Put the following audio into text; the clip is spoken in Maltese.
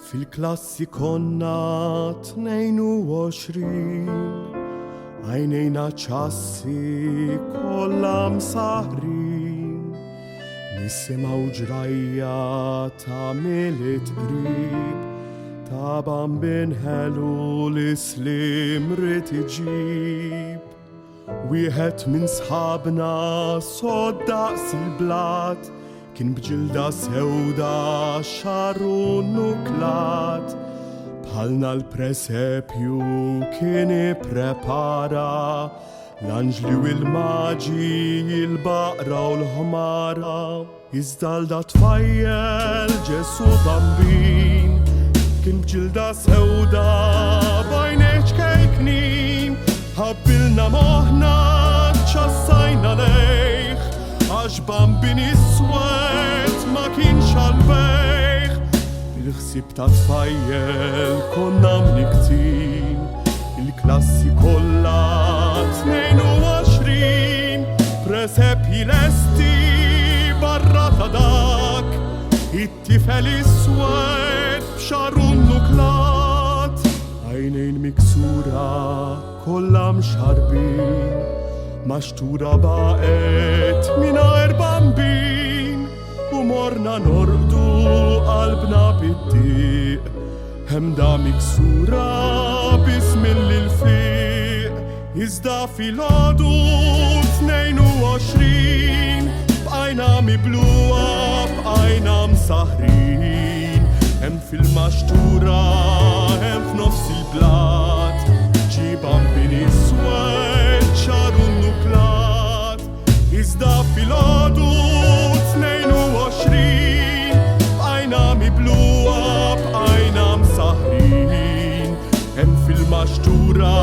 fil-klassi konna 22 għajnejna ċassi kollha msaħrin, nisimgħu ġrajja tagħmilet qrib ta' bambin ħelu l-islim rid iġib. Wieħed minn sħabna sod daqs il-blat kien bġilda sewda xarru nuklat, bħalna l-presepju kien ipprepara l-anġli u l-maġi, il-baqra u l-ħmara. Iżda l-da tfajjel Ġesu bambin kien bġilda sewda bajneċ kejknin, ħabbilna moħna ċassajna lejh, għax bambin iswed ma kienx għalbejh. Il-ħsib ta' tfajjel konna mniktin, il-klassi kollha 22, presepji lesti barra ta' dak, it-tifel iswed b'xarru nuklat, għajnejn miksura kollha mxarbin, maxtura baqet mingħajr bambin, u morna norqdu qalbna bid-dieq, ħemda miksura bismil l-fiq. Iżda fil-għodu 22 bqajna mibluwa, bqajna msaħrin, hemm fil-maxtura, hemm f'nofs il-blat, ġi bambin iswed xarru nuklat. Iżda fil-għodu 22 bqajna mibluwa, bqajna msaħrin, hemm fil-maxtura